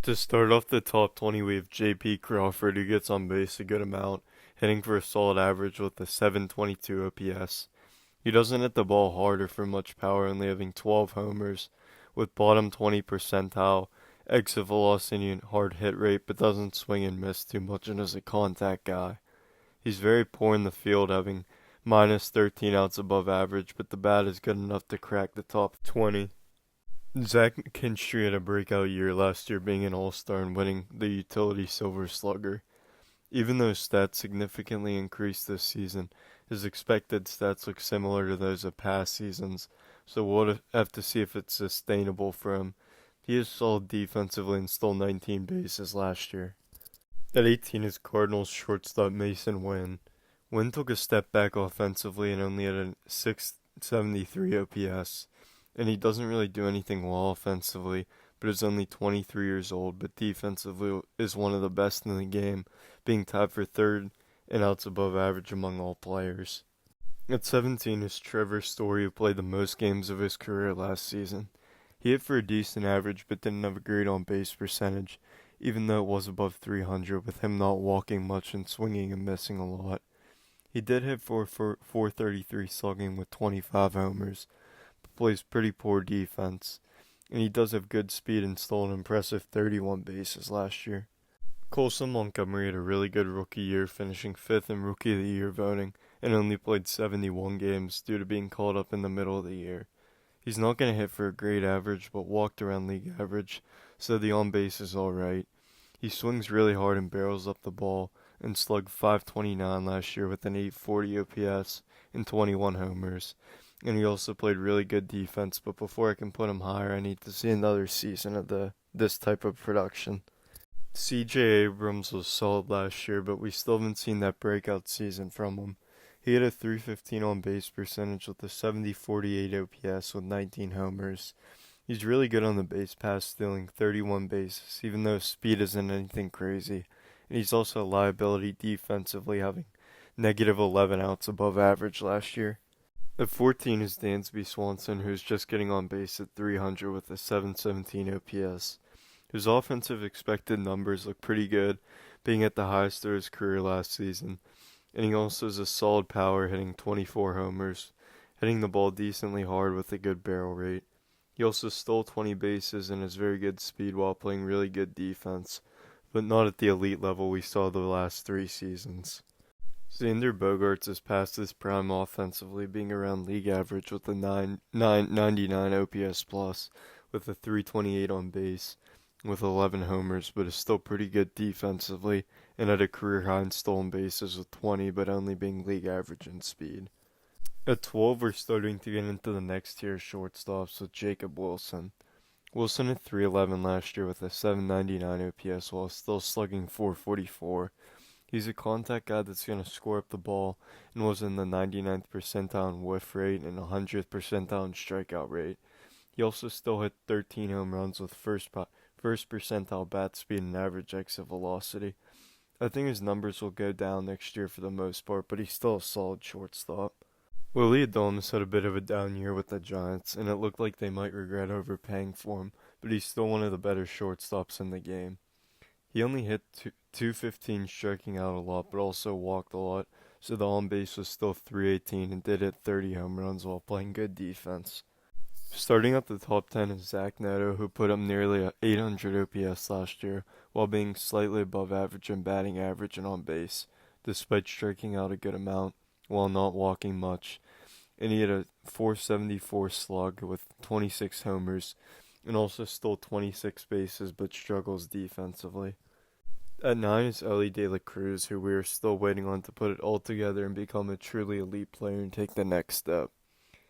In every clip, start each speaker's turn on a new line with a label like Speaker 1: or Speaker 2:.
Speaker 1: To start off the top 20, we have J.P. Crawford, who gets on base a good amount, hitting for a solid average with a 722 OPS. He doesn't hit the ball hard or for much power, only having 12 homers, with bottom 20 percentile exit velocity and hard hit rate, but doesn't swing and miss too much and is a contact guy. He's very poor in the field, having minus 13 outs above average, but the bat is good enough to crack the top 20. Zach McKinstry had a breakout year last year, being an all-star and winning the utility Silver Slugger. Even though his stats significantly increased this season, his expected stats look similar to those of past seasons, so we'll have to see if it's sustainable for him. He is solid defensively and stole 19 bases last year. At 18 is Cardinals shortstop Mason Wynn. Wynn took a step back offensively and only had a 673 OPS, and he doesn't really do anything well offensively, but is only 23 years old, but defensively is one of the best in the game, being tied for third in outs above average among all players. At 17 is Trevor Story, who played the most games of his career last season. He hit for a decent average, but didn't have a great on-base percentage, even though it was above 300, with him not walking much and swinging and missing a lot. He did hit for 433 slugging with 25 homers, but plays pretty poor defense, and he does have good speed and stole an impressive 31 bases last year. Colson Montgomery had a really good rookie year, finishing 5th in Rookie of the Year voting, and only played 71 games due to being called up in the middle of the year. He's not going to hit for a great average, but walked around league average, so the on-base is alright. He swings really hard and barrels up the ball, and slugged 529 last year with an 840 OPS and 21 homers. And he also played really good defense, but before I can put him higher, I need to see another season of this type of production. C.J. Abrams was solid last year, but we still haven't seen that breakout season from him. He had a 315 on-base percentage with a 70-48 OPS with 19 homers. He's really good on the base pass, stealing 31 bases, even though his speed isn't anything crazy. And he's also a liability defensively, having negative 11 outs above average last year. At 14 is Dansby Swanson, who's just getting on base at 300 with a 717 OPS. His offensive expected numbers look pretty good, being at the highest of his career last season. And he also has a solid power, hitting 24 homers, hitting the ball decently hard with a good barrel rate. He also stole 20 bases and has very good speed while playing really good defense, but not at the elite level we saw the last 3 seasons. Xander Bogaerts has passed his prime offensively, being around league average with a 999 OPS plus, with a 328 on base, with 11 homers, but is still pretty good defensively, and had a career high in stolen bases with 20, but only being league average in speed. At 12, we're starting to get into the next tier shortstops with Jacob Wilson. Wilson hit 311 last year with a 799 OPS while still slugging 444. He's a contact guy that's going to score up the ball and was in the 99th percentile in whiff rate and 100th percentile in strikeout rate. He also still hit 13 home runs with first percentile bat speed and average exit velocity. I think his numbers will go down next year for the most part, but he's still a solid shortstop. Willie Adames had a bit of a down year with the Giants, and it looked like they might regret overpaying for him, but he's still one of the better shortstops in the game. He only hit 215, striking out a lot, but also walked a lot, so the on-base was still 318 and did hit 30 home runs while playing good defense. Starting at the top 10 is Zach Neto, who put up nearly 800 OPS last year, while being slightly above average in batting average and on base, despite striking out a good amount, while not walking much. And he had a 474 slug with 26 homers, and also stole 26 bases but struggles defensively. At 9 is Ellie De La Cruz, who we are still waiting on to put it all together and become a truly elite player and take the next step.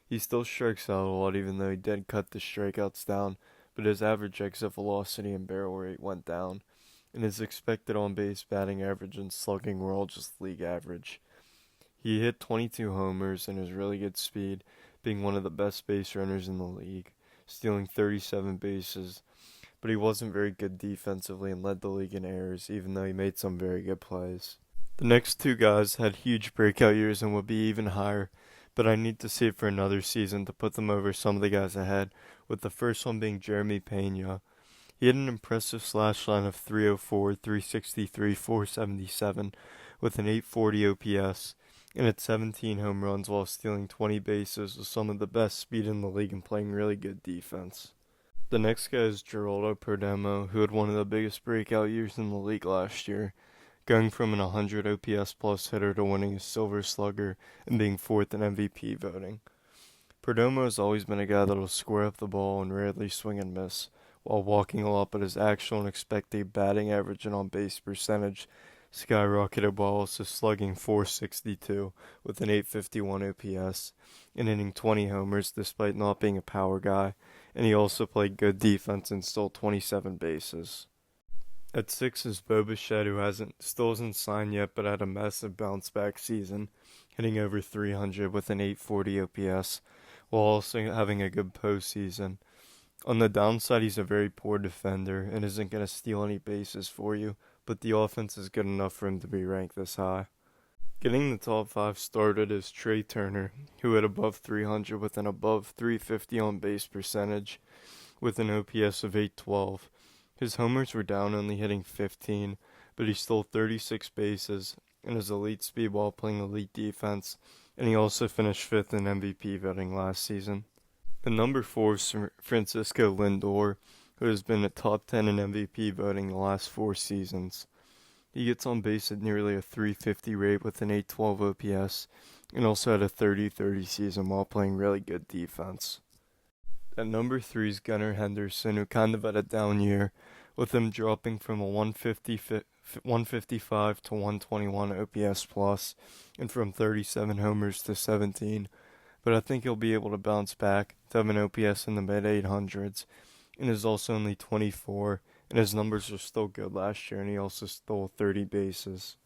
Speaker 1: He still strikes out a lot, even though he did cut the strikeouts down, but his average exit velocity and barrel rate went down, and his expected on-base batting average and slugging were all just league average. He hit 22 homers and has really good speed, being one of the best base runners in the league, stealing 37 bases, but he wasn't very good defensively and led the league in errors, even though he made some very good plays. The next 2 guys had huge breakout years and would be even higher, but I need to see it for another season to put them over some of the guys ahead, with the first one being Jeremy Pena. He had an impressive slash line of 304, 363, 477 with an 840 OPS and had 17 home runs while stealing 20 bases with some of the best speed in the league and playing really good defense. The next guy is Geraldo Perdomo, who had one of the biggest breakout years in the league last year, going from an 100 OPS plus hitter to winning a Silver Slugger and being fourth in MVP voting. Perdomo has always been a guy that will square up the ball and rarely swing and miss, while walking a lot, but his actual and expected batting average and on-base percentage skyrocketed while also slugging .462 with an .851 OPS and hitting 20 homers despite not being a power guy, and he also played good defense and stole 27 bases. At 6 is Bo Bichette, who still hasn't signed yet but had a massive bounce back season, hitting over 300 with an .840 OPS, while also having a good postseason. On the downside, he's a very poor defender and isn't going to steal any bases for you, but the offense is good enough for him to be ranked this high. Getting the top 5 started is Trey Turner, who hit above 300 with an above 350 on base percentage with an OPS of 812. His homers were down, only hitting 15, but he stole 36 bases and has elite speed while playing elite defense, and he also finished 5th in MVP voting last season. And number 4 is Francisco Lindor, who has been a top 10 in MVP voting the last 4 seasons. He gets on base at nearly a 350 rate with an 812 OPS, and also had a 30-30 season while playing really good defense. At number 3 is Gunnar Henderson, who kind of had a down year, with him dropping from a 155 to 121 OPS plus, and from 37 homers to 17. But I think he'll be able to bounce back to have an OPS in the mid-800s, and is also only 24, and his numbers are still good last year, and he also stole 30 bases.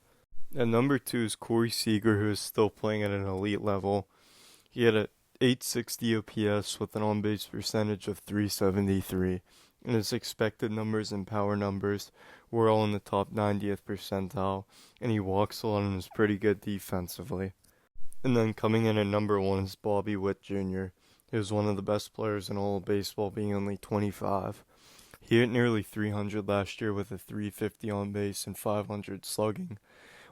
Speaker 1: At number 2 is Corey Seager, who is still playing at an elite level. He had a 860 OPS with an on-base percentage of 373, and his expected numbers and power numbers were all in the top 90th percentile, and he walks a lot and is pretty good defensively. And then coming in at number 1 is Bobby Witt Jr., who is one of the best players in all of baseball, being only 25. He hit nearly 300 last year with a 350 on base and 500 slugging,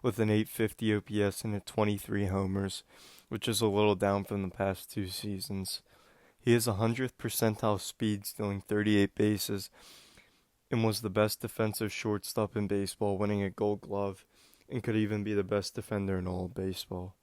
Speaker 1: with an 850 OPS and 23 homers, which is a little down from the past 2 seasons. He has 100th percentile speed, stealing 38 bases, and was the best defensive shortstop in baseball, winning a Gold Glove, and could even be the best defender in all of baseball.